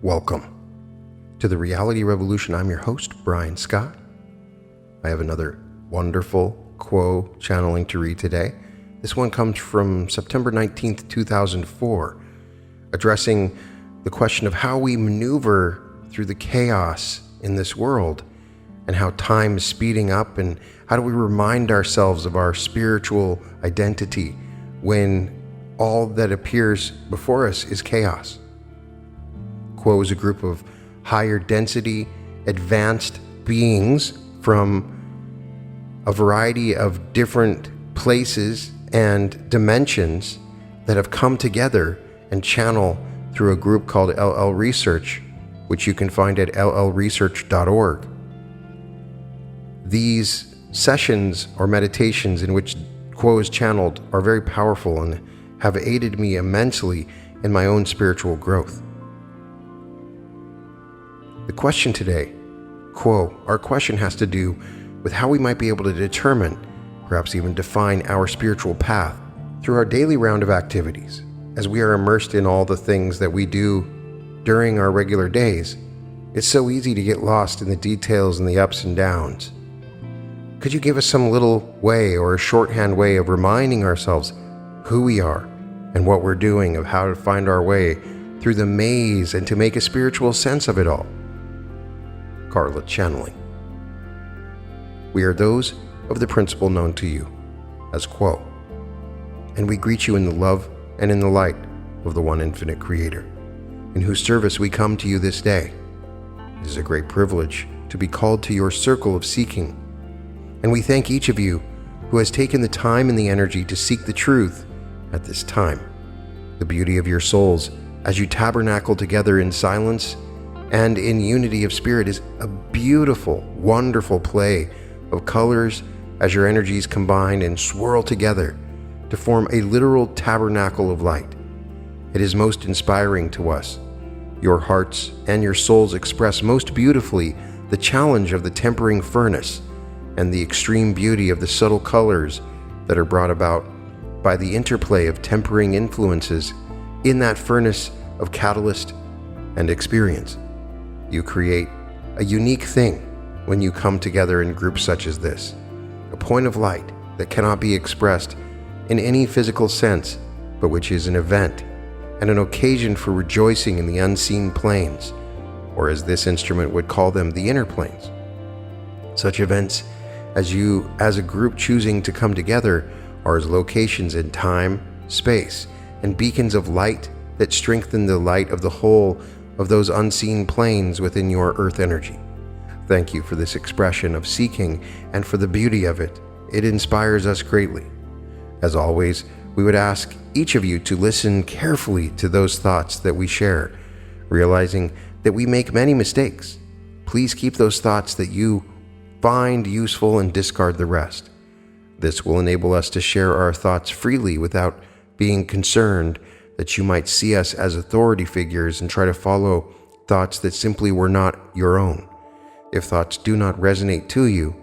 Welcome to the Reality Revolution. I'm your host, Brian Scott. I have another wonderful quo channeling to read today. This one comes from September 19th, 2004, addressing the question of how we maneuver through the chaos in this world and how time is speeding up, and how do we remind ourselves of our spiritual identity when all that appears before us is chaos. Quo is a group of higher density, advanced beings from a variety of different places and dimensions that have come together and channel through a group called LL Research, which you can find at llresearch.org. These sessions or meditations in which Quo is channeled are very powerful and have aided me immensely in my own spiritual growth. The question today, Quo, our question has to do with how we might be able to determine, perhaps even define, our spiritual path through our daily round of activities. As we are immersed in all the things that we do during our regular days, it's so easy to get lost in the details and the ups and downs. Could you give us some little way or a shorthand way of reminding ourselves who we are and what we're doing, of how to find our way through the maze and to make a spiritual sense of it all? Carla channeling. We are those of the principle known to you as Quo, and we greet you in the love and in the light of the one infinite Creator, in whose service we come to you this day. It is a great privilege to be called to your circle of seeking, and we thank each of you who has taken the time and the energy to seek the truth at this time. The beauty of your souls as you tabernacle together in silence and in unity of spirit is a beautiful, wonderful play of colors as your energies combine and swirl together to form a literal tabernacle of light. It is most inspiring to us. Your hearts and your souls express most beautifully the challenge of the tempering furnace and the extreme beauty of the subtle colors that are brought about by the interplay of tempering influences in that furnace of catalyst and experience. You create a unique thing when you come together in groups such as this, a point of light that cannot be expressed in any physical sense, but which is an event and an occasion for rejoicing in the unseen planes, or as this instrument would call them, the inner planes. Such events as you, as a group choosing to come together, are as locations in time, space, and beacons of light that strengthen the light of the whole of those unseen planes within your earth energy. Thank you for this expression of seeking and for the beauty of it. It inspires us greatly. As always, we would ask each of you to listen carefully to those thoughts that we share, realizing that we make many mistakes. Please keep those thoughts that you find useful and discard the rest. This will enable us to share our thoughts freely without being concerned that you might see us as authority figures and try to follow thoughts that simply were not your own. If thoughts do not resonate to you,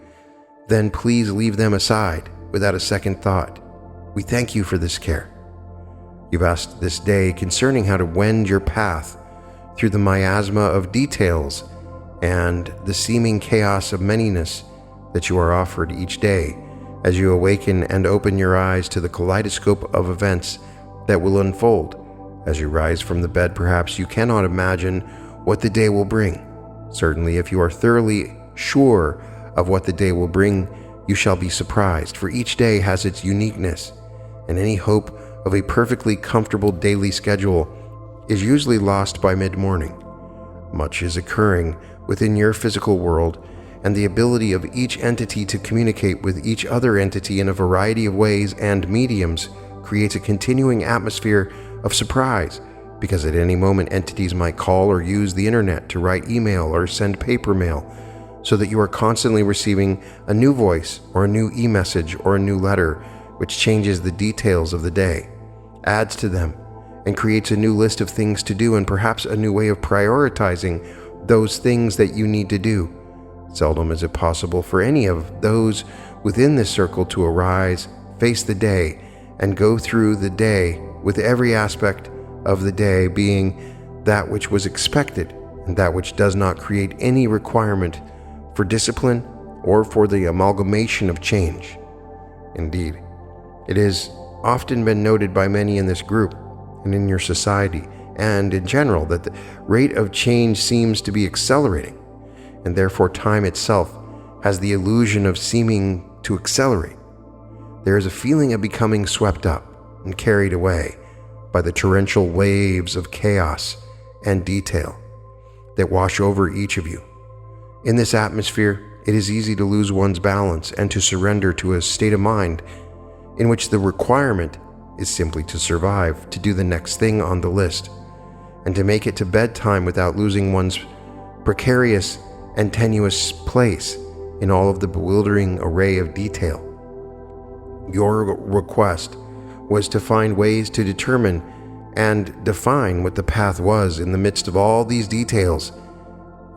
then please leave them aside without a second thought. We thank you for this care. You've asked this day concerning how to wend your path through the miasma of details and the seeming chaos of manyness that you are offered each day as you awaken and open your eyes to the kaleidoscope of events that will unfold. As you rise from the bed, perhaps you cannot imagine what the day will bring. Certainly, if you are thoroughly sure of what the day will bring, you shall be surprised, for each day has its uniqueness, and any hope of a perfectly comfortable daily schedule is usually lost by mid-morning. Much is occurring within your physical world, and the ability of each entity to communicate with each other entity in a variety of ways and mediums creates a continuing atmosphere of surprise, because at any moment entities might call or use the internet to write email or send paper mail, so that you are constantly receiving a new voice or a new e-message or a new letter, which changes the details of the day, adds to them, and creates a new list of things to do, and perhaps a new way of prioritizing those things that you need to do. Seldom is it possible for any of those within this circle to arise, face the day, and go through the day with every aspect of the day being that which was expected, and that which does not create any requirement for discipline or for the amalgamation of change. Indeed, it has often been noted by many in this group and in your society and in general that the rate of change seems to be accelerating, and therefore time itself has the illusion of seeming to accelerate. There is a feeling of becoming swept up and carried away by the torrential waves of chaos and detail that wash over each of you. In this atmosphere, it is easy to lose one's balance and to surrender to a state of mind in which the requirement is simply to survive, to do the next thing on the list, and to make it to bedtime without losing one's precarious and tenuous place in all of the bewildering array of detail. Your request was to find ways to determine and define what the path was in the midst of all these details,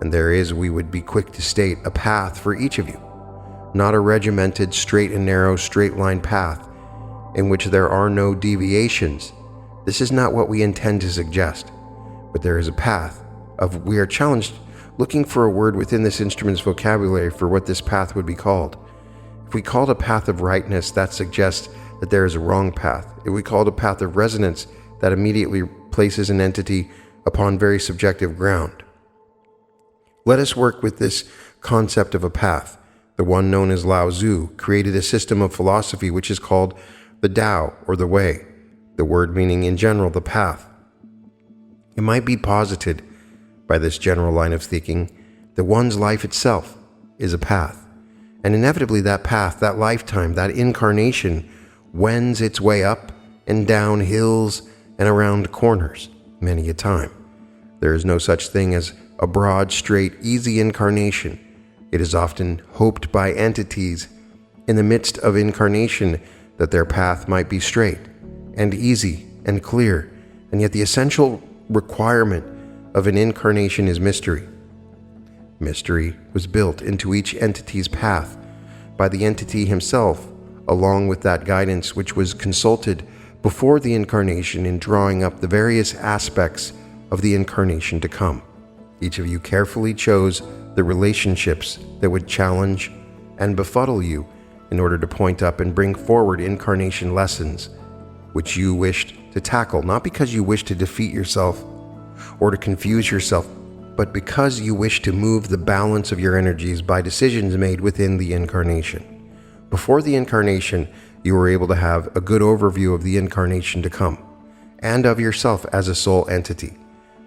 and there is, we would be quick to state, a path for each of you, not a regimented, straight and narrow, straight-line path in which there are no deviations. This is not what we intend to suggest, but there is a path we are challenged looking for a word within this instrument's vocabulary for what this path would be called. If we called a path of rightness, that suggests that there is a wrong path. If we called a path of resonance, that immediately places an entity upon very subjective ground. Let us work with this concept of a path. The one known as Lao Tzu created a system of philosophy which is called the Tao, or the Way, the word meaning in general the path. It might be posited by this general line of thinking that one's life itself is a path, and inevitably that path, that lifetime, that incarnation wends its way up and down hills and around corners many a time. There is no such thing as a broad, straight, easy incarnation. It is often hoped by entities in the midst of incarnation that their path might be straight and easy and clear, and yet the essential requirement of an incarnation is mystery. Mystery was built into each entity's path by the entity himself, along with that guidance which was consulted before the incarnation in drawing up the various aspects of the incarnation to come. Each of you carefully chose the relationships that would challenge and befuddle you in order to point up and bring forward incarnation lessons which you wished to tackle, not because you wished to defeat yourself or to confuse yourself, but because you wish to move the balance of your energies by decisions made within the incarnation. Before the incarnation, you were able to have a good overview of the incarnation to come, and of yourself as a soul entity.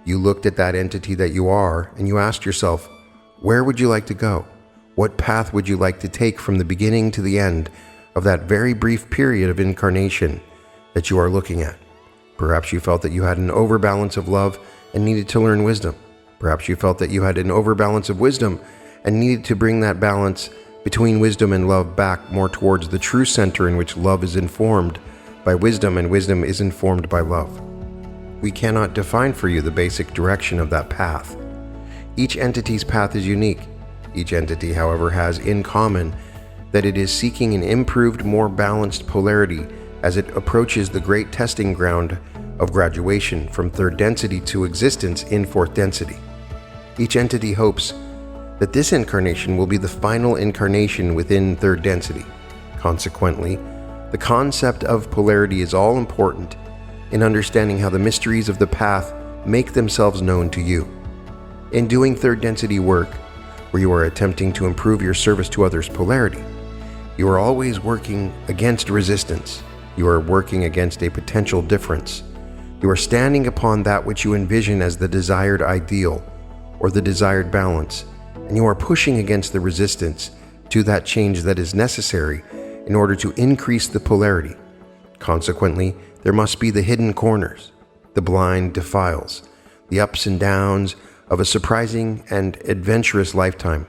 You looked at that entity that you are, and you asked yourself, where would you like to go? What path would you like to take from the beginning to the end of that very brief period of incarnation that you are looking at? Perhaps you felt that you had an overbalance of love and needed to learn wisdom. Perhaps you felt that you had an overbalance of wisdom and needed to bring that balance between wisdom and love back more towards the true center in which love is informed by wisdom and wisdom is informed by love. We cannot define for you the basic direction of that path. Each entity's path is unique. Each entity, however, has in common that it is seeking an improved, more balanced polarity as it approaches the great testing ground of graduation from third density to existence in fourth density. Each entity hopes that this incarnation will be the final incarnation within third density. Consequently, the concept of polarity is all important in understanding how the mysteries of the path make themselves known to you. In doing third density work, where you are attempting to improve your service to others' polarity, you are always working against resistance. You are working against a potential difference. You are standing upon that which you envision as the desired ideal or the desired balance, and you are pushing against the resistance to that change that is necessary in order to increase the polarity. Consequently, there must be the hidden corners, the blind defiles, the ups and downs of a surprising and adventurous lifetime,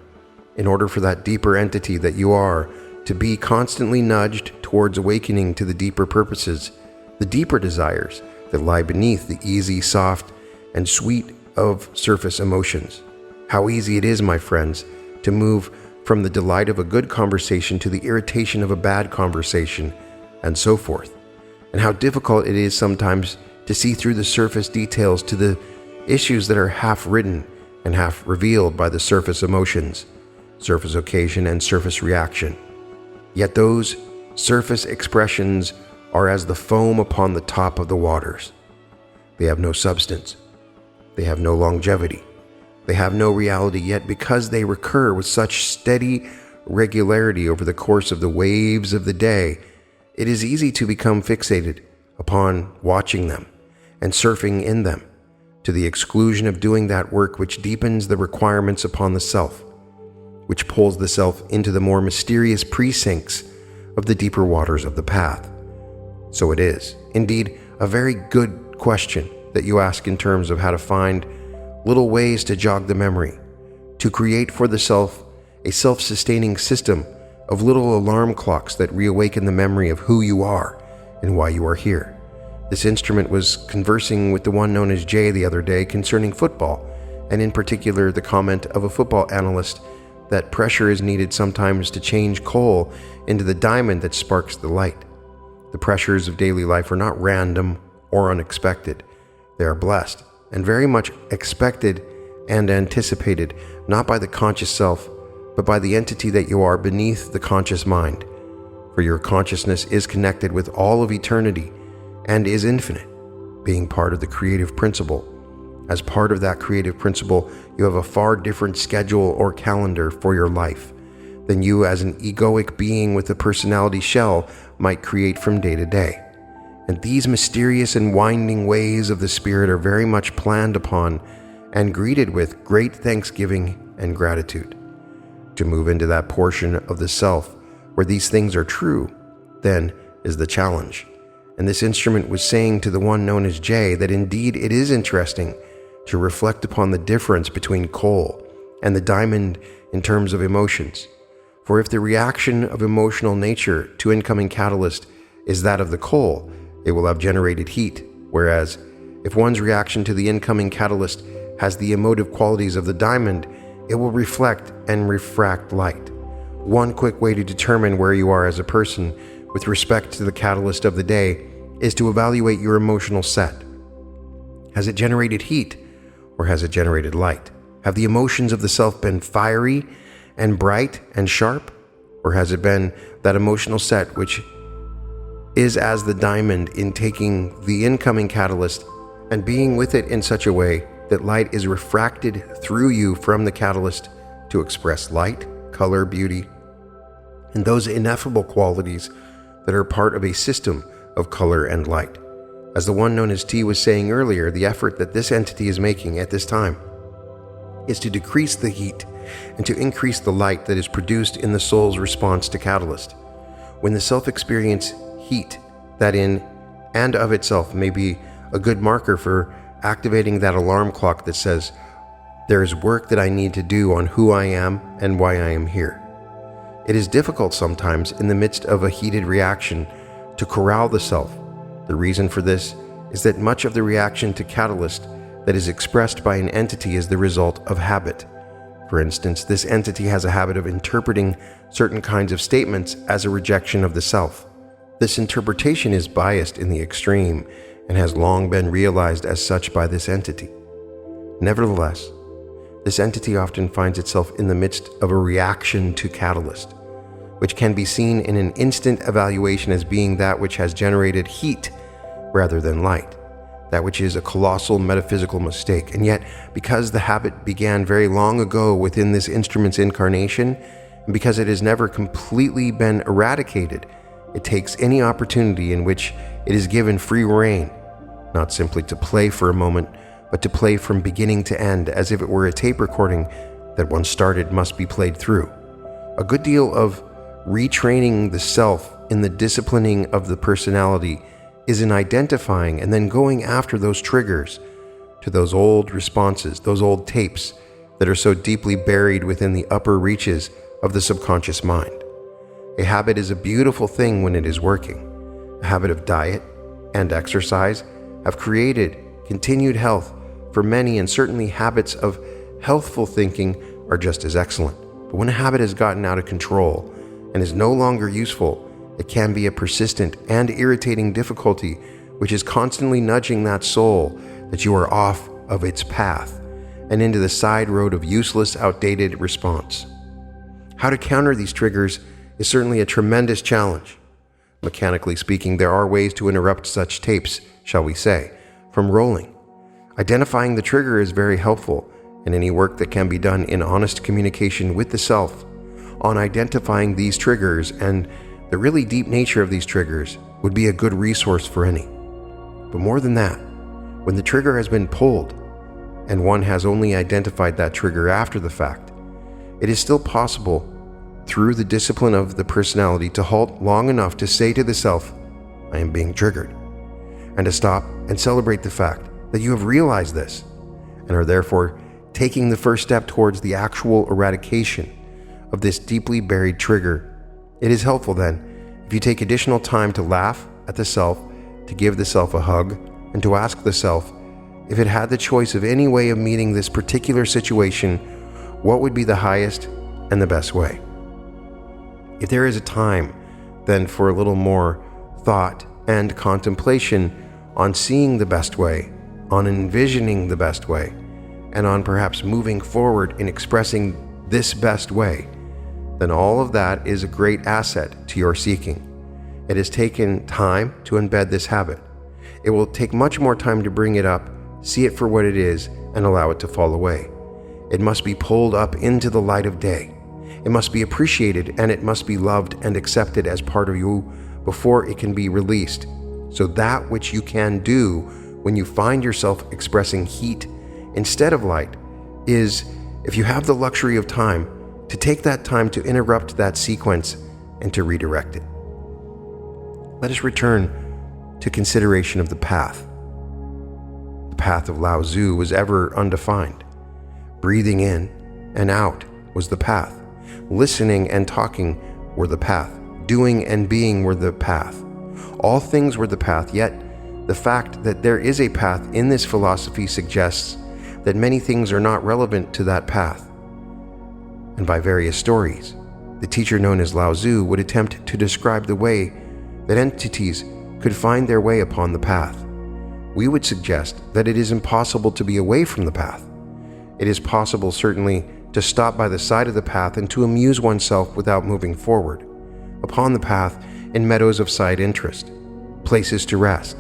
in order for that deeper entity that you are to be constantly nudged towards awakening to the deeper purposes, the deeper desires that lie beneath the easy, soft, and sweet of surface emotions. How easy it is, my friends, to move from the delight of a good conversation to the irritation of a bad conversation, and so forth. And how difficult it is sometimes to see through the surface details to the issues that are half written and half revealed by the surface emotions, surface occasion, and surface reaction. Yet those surface expressions are as the foam upon the top of the waters. They have no substance. They have no longevity. They have no reality, yet because they recur with such steady regularity over the course of the waves of the day, it is easy to become fixated upon watching them and surfing in them, to the exclusion of doing that work which deepens the requirements upon the self, which pulls the self into the more mysterious precincts of the deeper waters of the path. So it is, indeed, a very good question that you ask in terms of how to find little ways to jog the memory, to create for the self a self-sustaining system of little alarm clocks that reawaken the memory of who you are and why you are here. This instrument was conversing with the one known as Jay the other day concerning football, and in particular the comment of a football analyst that pressure is needed sometimes to change coal into the diamond that sparks the light. The pressures of daily life are not random or unexpected. They are blessed and very much expected and anticipated, not by the conscious self, but by the entity that you are beneath the conscious mind. For your consciousness is connected with all of eternity and is infinite, being part of the creative principle. As part of that creative principle, you have a far different schedule or calendar for your life than you as an egoic being with a personality shell might create from day to day. And these mysterious and winding ways of the spirit are very much planned upon and greeted with great thanksgiving and gratitude. To move into that portion of the self where these things are true, then, is the challenge. And this instrument was saying to the one known as Jay that indeed it is interesting to reflect upon the difference between coal and the diamond in terms of emotions. For if the reaction of emotional nature to incoming catalyst is that of the coal, it will have generated heat, whereas if one's reaction to the incoming catalyst has the emotive qualities of the diamond, it will reflect and refract light. One quick way to determine where you are as a person with respect to the catalyst of the day is to evaluate your emotional set. Has it generated heat, or has it generated light? Have the emotions of the self been fiery and bright and sharp, or has it been that emotional set which is as the diamond in taking the incoming catalyst and being with it in such a way that light is refracted through you from the catalyst to express light, color, beauty, and those ineffable qualities that are part of a system of color and light. As the one known as T was saying earlier, the effort that this entity is making at this time is to decrease the heat and to increase the light that is produced in the soul's response to catalyst. When the self experience heat, that in and of itself may be a good marker for activating that alarm clock that says, there is work that I need to do on who I am and why I am here. It is difficult sometimes in the midst of a heated reaction to corral the self. The reason for this is that much of the reaction to catalyst that is expressed by an entity is the result of habit. For instance, this entity has a habit of interpreting certain kinds of statements as a rejection of the self. This interpretation is biased in the extreme and has long been realized as such by this entity. Nevertheless, this entity often finds itself in the midst of a reaction to catalyst, which can be seen in an instant evaluation as being that which has generated heat rather than light, that which is a colossal metaphysical mistake. And yet, because the habit began very long ago within this instrument's incarnation, and because it has never completely been eradicated, it takes any opportunity in which it is given free rein, not simply to play for a moment, but to play from beginning to end, as if it were a tape recording that once started must be played through. A good deal of retraining the self in the disciplining of the personality is in identifying and then going after those triggers to those old responses, those old tapes that are so deeply buried within the upper reaches of the subconscious mind. A habit is a beautiful thing when it is working. A habit of diet and exercise have created continued health for many, and certainly habits of healthful thinking are just as excellent. But when a habit has gotten out of control and is no longer useful, it can be a persistent and irritating difficulty which is constantly nudging that soul that you are off of its path and into the side road of useless, outdated response. How to counter these triggers is certainly a tremendous challenge. Mechanically speaking, there are ways to interrupt such tapes, shall we say, from rolling. Identifying the trigger is very helpful, and any work that can be done in honest communication with the self on identifying these triggers and the really deep nature of these triggers would be a good resource for any. But more than that, when the trigger has been pulled and one has only identified that trigger after the fact, it is still possible through the discipline of the personality to halt long enough to say to the self, I am being triggered, and to stop and celebrate the fact that you have realized this and are therefore taking the first step towards the actual eradication of this deeply buried trigger. It is helpful then if you take additional time to laugh at the self, to give the self a hug, and to ask the self if it had the choice of any way of meeting this particular situation, what would be the highest and the best way. If there is a time then for a little more thought and contemplation on seeing the best way, on envisioning the best way, and on perhaps moving forward in expressing this best way, then all of that is a great asset to your seeking. It has taken time to embed this habit. It will take much more time to bring it up, see it for what it is, and allow it to fall away. It must be pulled up into the light of day. It must be appreciated, and it must be loved and accepted as part of you before it can be released. So that which you can do when you find yourself expressing heat instead of light is, if you have the luxury of time, to take that time to interrupt that sequence and to redirect it. Let us return to consideration of the path. The path of Lao Tzu was ever undefined. Breathing in and out was the path. Listening and talking were the path. Doing and being were the path. All things were the path, yet the fact that there is a path in this philosophy suggests that many things are not relevant to that path. And by various stories, the teacher known as Lao Tzu would attempt to describe the way that entities could find their way upon the path. We would suggest that it is impossible to be away from the path. It is possible, certainly, to stop by the side of the path and to amuse oneself without moving forward, upon the path in meadows of side interest, places to rest,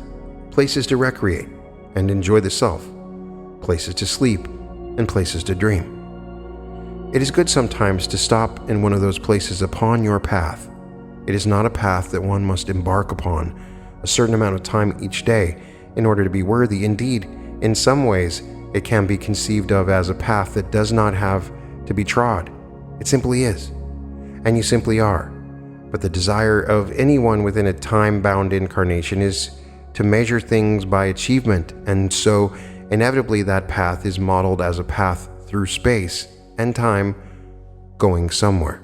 places to recreate and enjoy the self, places to sleep, and places to dream. It is good sometimes to stop in one of those places upon your path. It is not a path that one must embark upon a certain amount of time each day in order to be worthy. Indeed, in some ways, it can be conceived of as a path that does not have to be trod. It simply is, and you simply are. But the desire of anyone within a time-bound incarnation is to measure things by achievement, and so inevitably that path is modeled as a path through space and time going somewhere.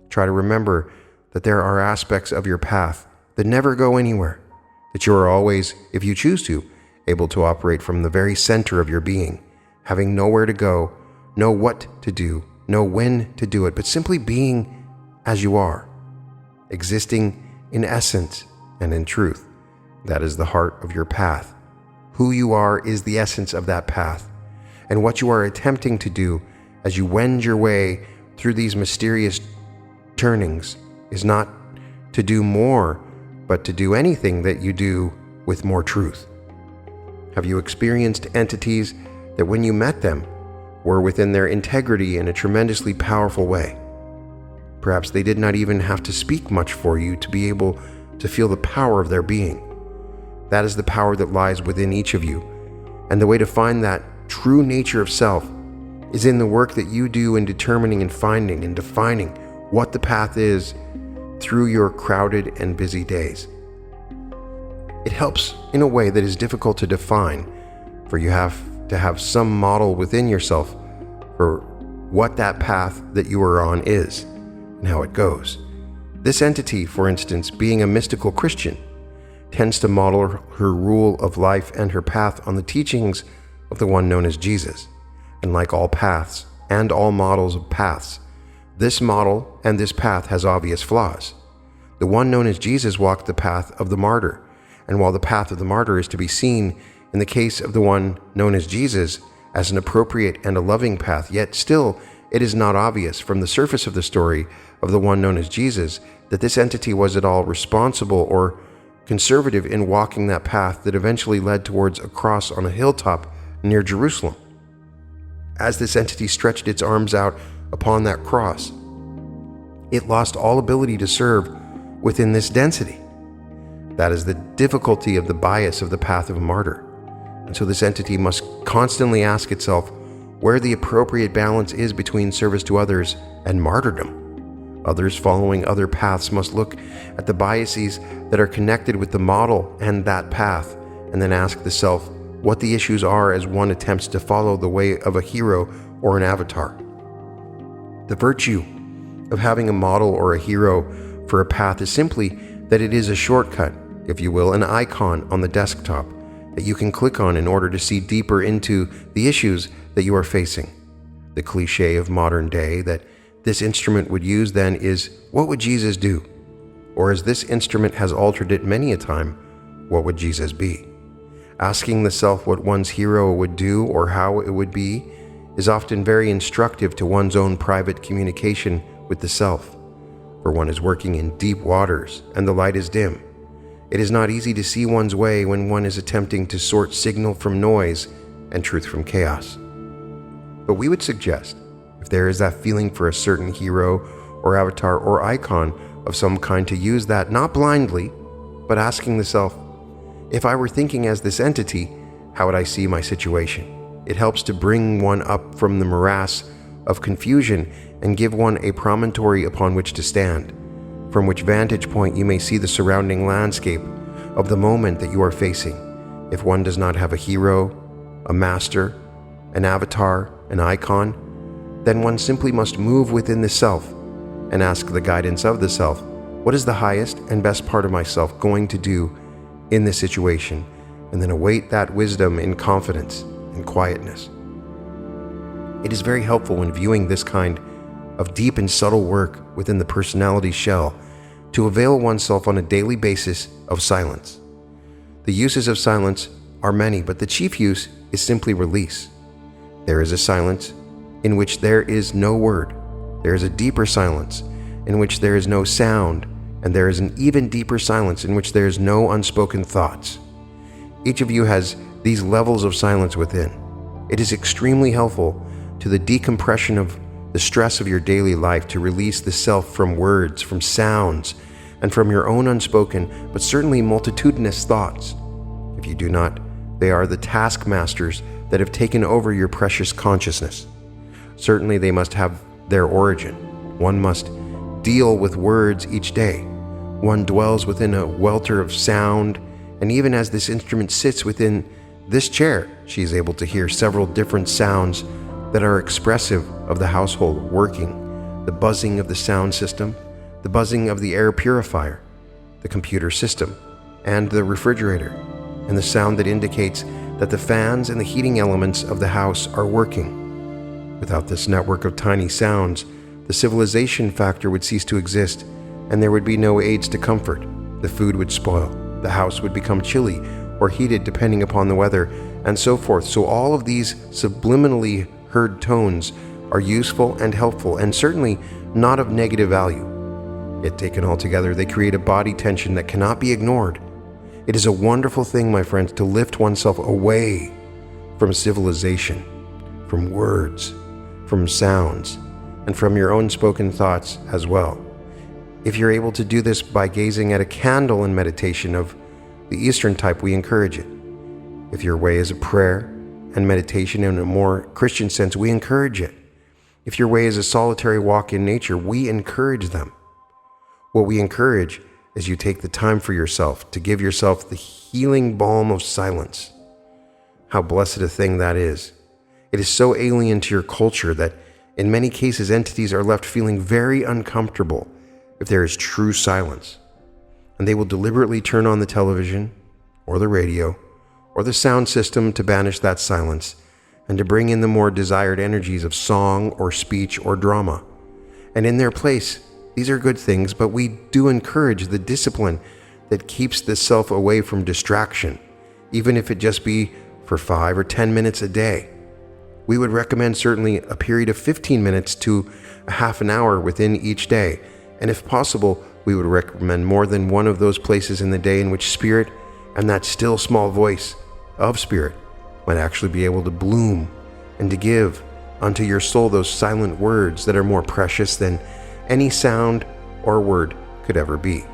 Try to remember that there are aspects of your path that never go anywhere, that you are always, if you choose to, able to operate from the very center of your being, having nowhere to go, know what to do, know when to do it, but simply being as you are, existing in essence and in truth. That is the heart of your path. Who you are is the essence of that path, and what you are attempting to do as you wend your way through these mysterious turnings is not to do more, but to do anything that you do with more truth. Have you experienced entities that when you met them were within their integrity in a tremendously powerful way? Perhaps they did not even have to speak much for you to be able to feel the power of their being. That is the power that lies within each of you, and the way to find that true nature of self is in the work that you do in determining and finding and defining what the path is through your crowded and busy days. It helps in a way that is difficult to define, for you have to have some model within yourself for what that path that you are on is and how it goes. This entity, for instance, being a mystical Christian, tends to model her rule of life and her path on the teachings of the one known as Jesus. And like all paths and all models of paths, this model and this path has obvious flaws. The one known as Jesus walked the path of the martyr, and while the path of the martyr is to be seen in the case of the one known as Jesus, as an appropriate and a loving path, yet still it is not obvious from the surface of the story of the one known as Jesus that this entity was at all responsible or conservative in walking that path that eventually led towards a cross on a hilltop near Jerusalem. As this entity stretched its arms out upon that cross, it lost all ability to serve within this density. That is the difficulty of the bias of the path of a martyr. And so this entity must constantly ask itself where the appropriate balance is between service to others and martyrdom. Others following other paths must look at the biases that are connected with the model and that path, and then ask the self what the issues are as one attempts to follow the way of a hero or an avatar. The virtue of having a model or a hero for a path is simply that it is a shortcut, if you will, an icon on the desktop that you can click on in order to see deeper into the issues that you are facing. The cliche of modern day that this instrument would use then is, what would Jesus do? Or as this instrument has altered it many a time, what would Jesus be? Asking the self what one's hero would do or how it would be is often very instructive to one's own private communication with the self, for one is working in deep waters and the light is dim. It is not easy to see one's way when one is attempting to sort signal from noise and truth from chaos. But we would suggest, if there is that feeling for a certain hero or avatar or icon of some kind, to use that not blindly, but asking the self, if I were thinking as this entity, how would I see my situation? It helps to bring one up from the morass of confusion and give one a promontory upon which to stand, from which vantage point you may see the surrounding landscape of the moment that you are facing. If one does not have a hero, a master, an avatar, an icon, then one simply must move within the self and ask the guidance of the self, what is the highest and best part of myself going to do in this situation, and then await that wisdom in confidence and quietness. It is very helpful when viewing this kind of deep and subtle work within the personality shell to avail oneself on a daily basis of silence. The uses of silence are many, but the chief use is simply release. There is a silence in which there is no word. There is a deeper silence in which there is no sound, and there is an even deeper silence in which there is no unspoken thoughts. Each of you has these levels of silence within. It is extremely helpful to the decompression of the stress of your daily life to release the self from words, from sounds, and from your own unspoken, but certainly multitudinous thoughts. If you do not, they are the taskmasters that have taken over your precious consciousness. Certainly they must have their origin. One must deal with words each day. One dwells within a welter of sound, and even as this instrument sits within this chair, she is able to hear several different sounds that are expressive of the household working: the buzzing of the sound system, the buzzing of the air purifier, the computer system, and the refrigerator, and the sound that indicates that the fans and the heating elements of the house are working. Without this network of tiny sounds, the civilization factor would cease to exist, and there would be no aids to comfort. The food would spoil, the house would become chilly or heated depending upon the weather, and so forth. So all of these subliminally heard tones are useful and helpful, and certainly not of negative value. Yet taken all together, they create a body tension that cannot be ignored. It is a wonderful thing, my friends, to lift oneself away from civilization, from words, from sounds, and from your own spoken thoughts as well. If you're able to do this by gazing at a candle in meditation of the Eastern type, we encourage it. If your way is a prayer and meditation in a more Christian sense, we encourage it. If your way is a solitary walk in nature, we encourage them. What we encourage is you take the time for yourself to give yourself the healing balm of silence. How blessed a thing that is. It is so alien to your culture that in many cases entities are left feeling very uncomfortable if there is true silence, and they will deliberately turn on the television or the radio or the sound system to banish that silence and to bring in the more desired energies of song or speech or drama. And in their place, these are good things, but we do encourage the discipline that keeps the self away from distraction even if it just be for 5 or 10 minutes a day. We would recommend certainly a period of 15 minutes to a half an hour within each day, and if possible, we would recommend more than one of those places in the day in which Spirit and that still small voice of Spirit might actually be able to bloom and to give unto your soul those silent words that are more precious than any sound or word could ever be.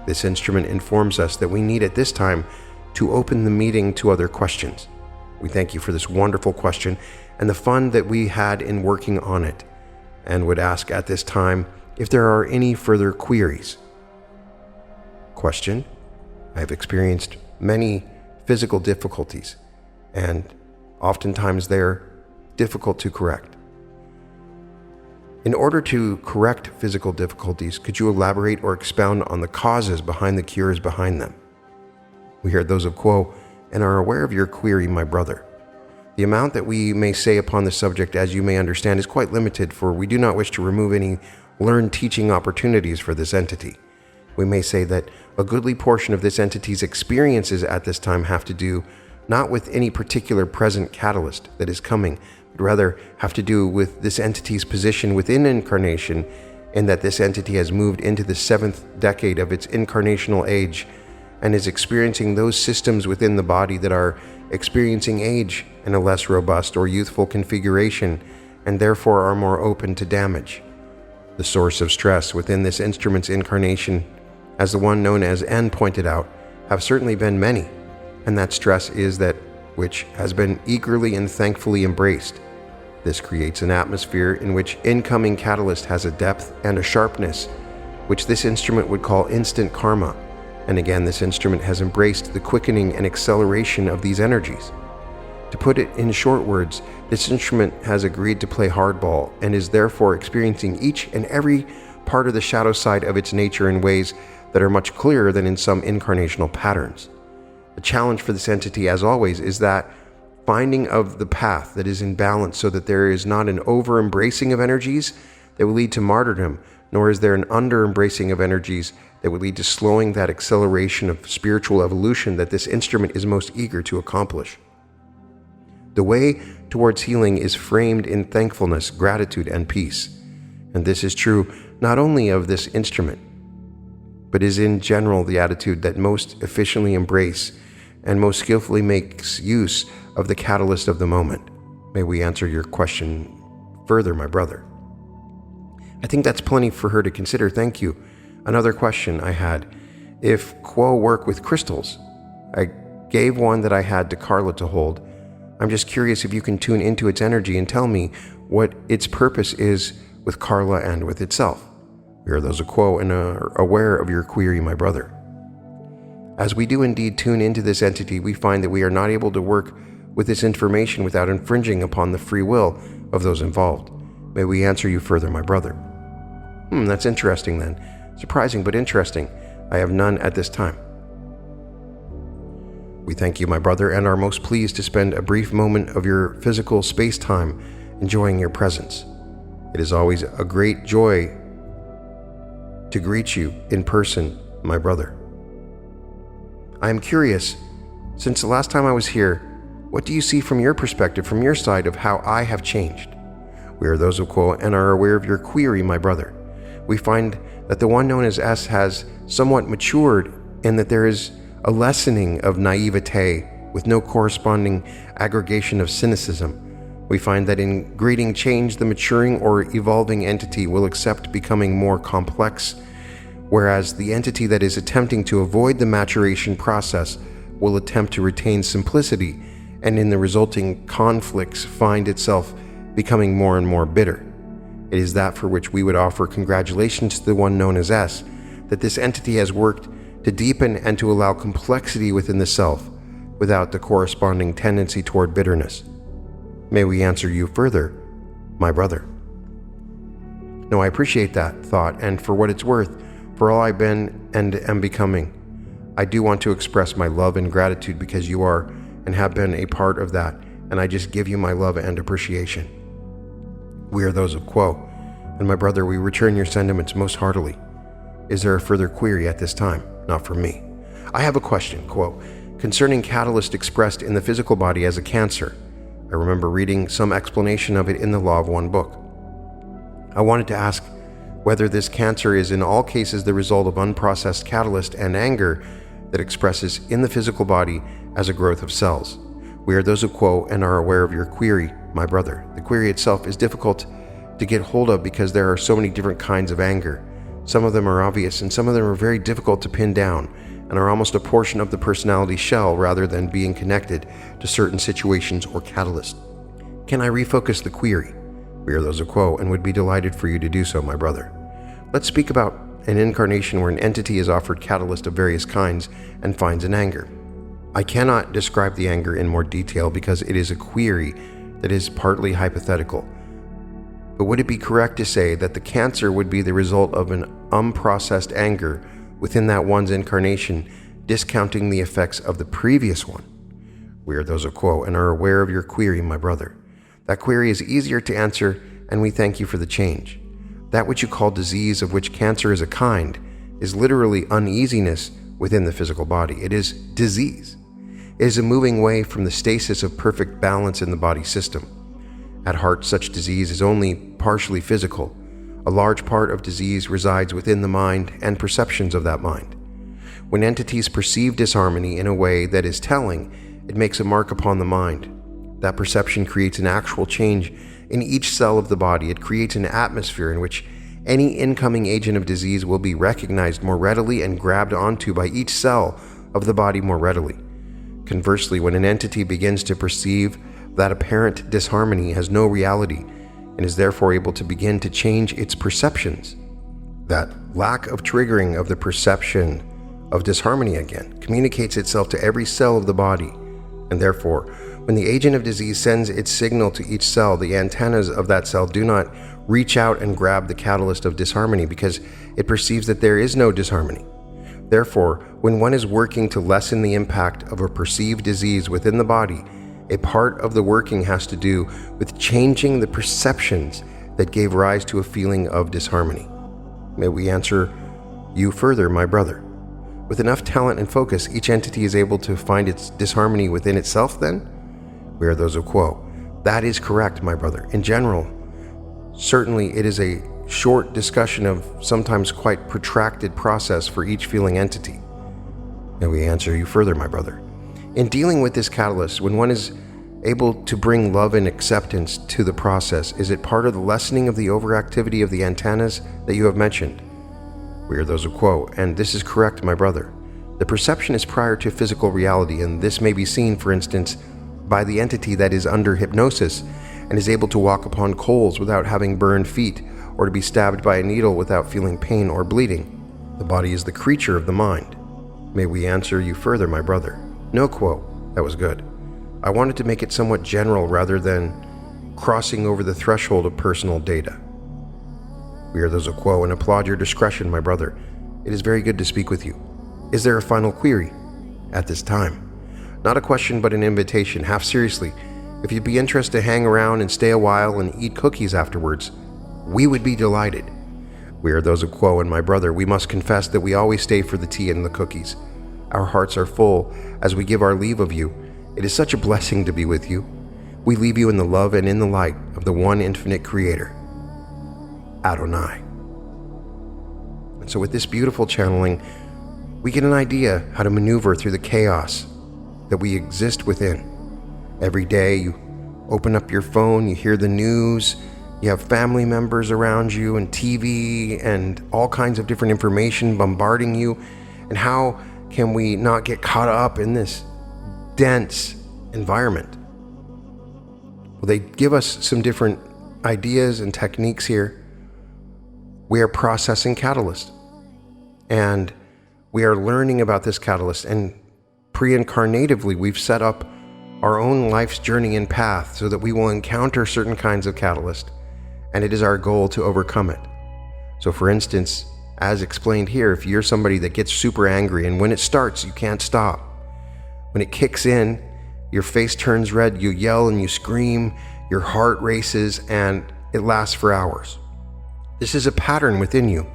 This instrument informs us that we need at this time to open the meeting to other questions. We thank you for this wonderful question and the fun that we had in working on it, and would ask at this time if there are any further queries. Question: I have experienced many physical difficulties, and oftentimes they're difficult to correct. In order to correct physical difficulties, could you elaborate or expound on the causes behind the cures behind them? We heard those of Quo and are aware of your query, my brother. The amount that we may say upon the subject, as you may understand, is quite limited, for we do not wish to remove any learned teaching opportunities for this entity. We may say that a goodly portion of this entity's experiences at this time have to do not with any particular present catalyst that is coming, but rather have to do with this entity's position within incarnation, and that this entity has moved into the 7th decade of its incarnational age and is experiencing those systems within the body that are experiencing age in a less robust or youthful configuration, and therefore are more open to damage. The source of stress within this instrument's incarnation, as the one known as N pointed out, have certainly been many, and that stress is that which has been eagerly and thankfully embraced. This creates an atmosphere in which incoming catalyst has a depth and a sharpness, which this instrument would call instant karma. And again, this instrument has embraced the quickening and acceleration of these energies. To put it in short words, this instrument has agreed to play hardball and is therefore experiencing each and every part of the shadow side of its nature in ways that are much clearer than in some incarnational patterns. The challenge for this entity, as always, is that finding of the path that is in balance so that there is not an over-embracing of energies that will lead to martyrdom, nor is there an under-embracing of energies that would lead to slowing that acceleration of spiritual evolution that this instrument is most eager to accomplish. The way towards healing is framed in thankfulness, gratitude, and peace. And this is true not only of this instrument, but is in general the attitude that most efficiently embrace and most skillfully makes use of the catalyst of the moment. May we answer your question further, my brother? I think that's plenty for her to consider. Thank you. Another question I had: if Quo work with crystals? I gave one that I had to Carla to hold. I'm just curious if you can tune into its energy and tell me what its purpose is with Carla and with itself. We are those of Quo and are aware of your query, my brother. As we do indeed tune into this entity, we find that we are not able to work with this information without infringing upon the free will of those involved. May we answer you further, my brother? That's interesting then. Surprising but interesting. I have none at this time. We thank you, my brother, and are most pleased to spend a brief moment of your physical space-time enjoying your presence. It is always a great joy to greet you in person, my brother. I am curious, since the last time I was here, what do you see from your perspective, from your side, of how I have changed? We are those of Quo and are aware of your query, my brother. We find that the one known as S has somewhat matured, and that there is a lessening of naivete with no corresponding aggregation of cynicism. We find that in greeting change, the maturing or evolving entity will accept becoming more complex, whereas the entity that is attempting to avoid the maturation process will attempt to retain simplicity, and in the resulting conflicts find itself becoming more and more bitter. It is that for which we would offer congratulations to the one known as S, that this entity has worked to deepen and to allow complexity within the self, without the corresponding tendency toward bitterness. May we answer you further, my brother? No, I appreciate that thought, and for what it's worth, for all I've been and am becoming, I do want to express my love and gratitude because you are and have been a part of that, and I just give you my love and appreciation. We are those of Quo, and my brother, we return your sentiments most heartily. Is there a further query at this time? Not for me. I have a question, Quo. concerning catalyst expressed in the physical body as a cancer. I remember reading some explanation of it in the Law of One book. I wanted to ask whether this cancer is in all cases the result of unprocessed catalyst and anger that expresses in the physical body as a growth of cells. We are those who quote and are aware of your query, my brother. The query itself is difficult to get hold of because there are so many different kinds of anger. Some of them are obvious and some of them are very difficult to pin down and are almost a portion of the personality shell rather than being connected to certain situations or catalysts. Can I refocus the query? We are those who quote and would be delighted for you to do so, my brother. Let's speak about an incarnation where an entity is offered catalyst of various kinds and finds an anger. I cannot describe the anger in more detail because it is a query that is partly hypothetical. But would it be correct to say that the cancer would be the result of an unprocessed anger within that one's incarnation, discounting the effects of the previous one? We are those who quote and are aware of your query, my brother. That query is easier to answer, and we thank you for the change. That which you call disease, of which cancer is a kind, is literally uneasiness within the physical body. It is disease. It is a moving away from the stasis of perfect balance in the body system. At heart, such disease is only partially physical. A large part of disease resides within the mind and perceptions of that mind. When entities perceive disharmony in a way that is telling, it makes a mark upon the mind. That perception creates an actual change in each cell of the body. It creates an atmosphere in which any incoming agent of disease will be recognized more readily and grabbed onto by each cell of the body more readily. Conversely, when an entity begins to perceive that apparent disharmony has no reality and is therefore able to begin to change its perceptions, that lack of triggering of the perception of disharmony again communicates itself to every cell of the body, and therefore, when the agent of disease sends its signal to each cell, the antennas of that cell do not reach out and grab the catalyst of disharmony because it perceives that there is no disharmony. Therefore, when one is working to lessen the impact of a perceived disease within the body, a part of the working has to do with changing the perceptions that gave rise to a feeling of disharmony. May we answer you further, my brother. With enough talent and focus, each entity is able to find its disharmony within itself then? We are those who quote. That is correct, my brother. In general, certainly it is a short discussion of sometimes quite protracted process for each feeling entity. May we answer you further, my brother. In dealing with this catalyst, when one is able to bring love and acceptance to the process, is it part of the lessening of the overactivity of the antennas that you have mentioned? We are those who quote, and this is correct, my brother. The perception is prior to physical reality, and this may be seen, for instance, by the entity that is under hypnosis and is able to walk upon coals without having burned feet, or to be stabbed by a needle without feeling pain or bleeding. The body is the creature of the mind. May we answer you further, my brother. No quote. That was good. I wanted to make it somewhat general rather than crossing over the threshold of personal data. We are those who quote and applaud your discretion, my brother. It is very good to speak with you. Is there a final query? At this time. Not a question, but an invitation, half seriously. If you'd be interested to hang around and stay a while and eat cookies afterwards, we would be delighted. We are those who quo, and my brother, we must confess that we always stay for the tea and the cookies. Our hearts are full as we give our leave of you. It is such a blessing to be with you. We leave you in the love and in the light of the one infinite Creator, Adonai. And so with this beautiful channeling, we get an idea how to maneuver through the chaos that we exist within. Every day you open up your phone, you hear the news, you have family members around you and TV and all kinds of different information bombarding you. And how can we not get caught up in this dense environment? Well, they give us some different ideas and techniques here. We are processing catalyst, and we are learning about this catalyst, and pre-incarnatively we've set up our own life's journey and path so that we will encounter certain kinds of catalyst, and it is our goal to overcome it. So for instance, as explained here, if you're somebody that gets super angry and when it starts you can't stop, when it kicks in, your face turns red, you yell and you scream, your heart races, and it lasts for hours. This is a pattern within you,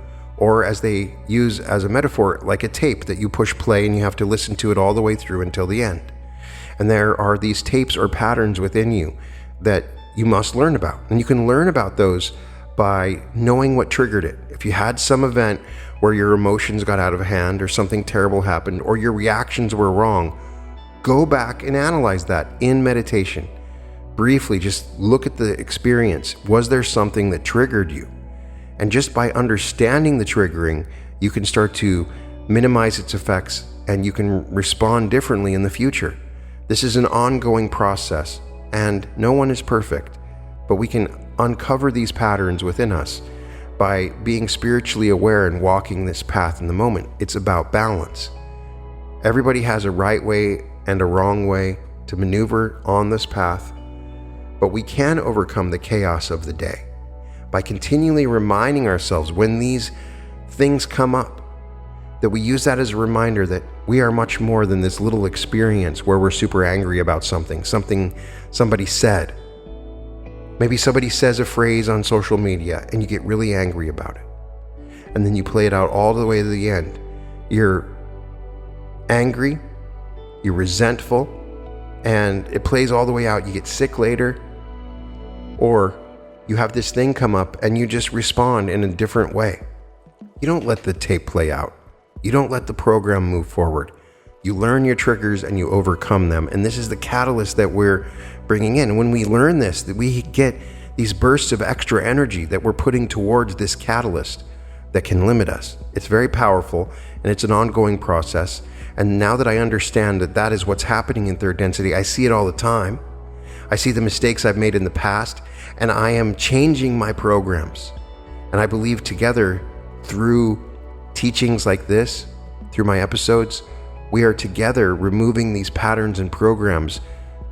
or as they use as a metaphor, like a tape that you push play and you have to listen to it all the way through until the end. And there are these tapes or patterns within you that you must learn about. And you can learn about those by knowing what triggered it. If you had some event where your emotions got out of hand or something terrible happened or your reactions were wrong, go back and analyze that in meditation. Briefly, just look at the experience. Was there something that triggered you? And just by understanding the triggering, you can start to minimize its effects and you can respond differently in the future. This is an ongoing process and no one is perfect, but we can uncover these patterns within us by being spiritually aware and walking this path in the moment. It's about balance. Everybody has a right way and a wrong way to maneuver on this path, but we can overcome the chaos of the day by continually reminding ourselves when these things come up, that we use that as a reminder that we are much more than this little experience where we're super angry about something somebody said. Maybe somebody says a phrase on social media and you get really angry about it. And then you play it out all the way to the end. You're angry, you're resentful, and it plays all the way out. You get sick later, or you have this thing come up and you just respond in a different way. You don't let the tape play out. You don't let the program move forward. You learn your triggers and you overcome them. And this is the catalyst that we're bringing in. When we learn this, that we get these bursts of extra energy that we're putting towards this catalyst that can limit us. It's very powerful and it's an ongoing process. And now that I understand that that is what's happening in third density, I see it all the time. I see the mistakes I've made in the past, and I am changing my programs. And I believe together, through teachings like this, through my episodes, we are together removing these patterns and programs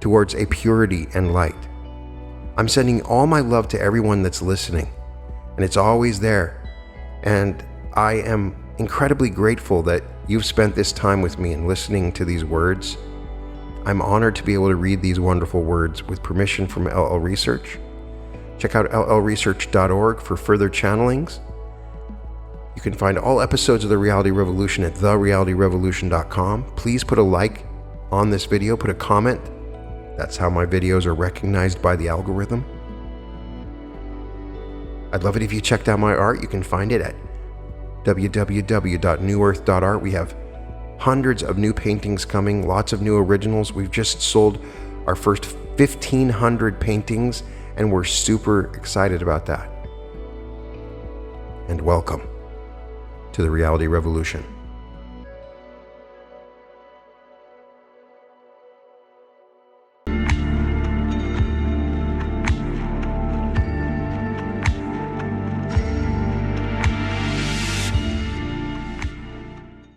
towards a purity and light. I'm sending all my love to everyone that's listening, and it's always there. And I am incredibly grateful that you've spent this time with me and listening to these words. I'm honored to be able to read these wonderful words with permission from LL Research. Check out llresearch.org for further channelings. You can find all episodes of The Reality Revolution at therealityrevolution.com. Please put a like on this video, put a comment. That's how my videos are recognized by the algorithm. I'd love it if you checked out my art. You can find it at www.newearth.art. We have hundreds of new paintings coming, lots of new originals. We've just sold our first 1,500 paintings, and we're super excited about that. And welcome to the Reality Revolution.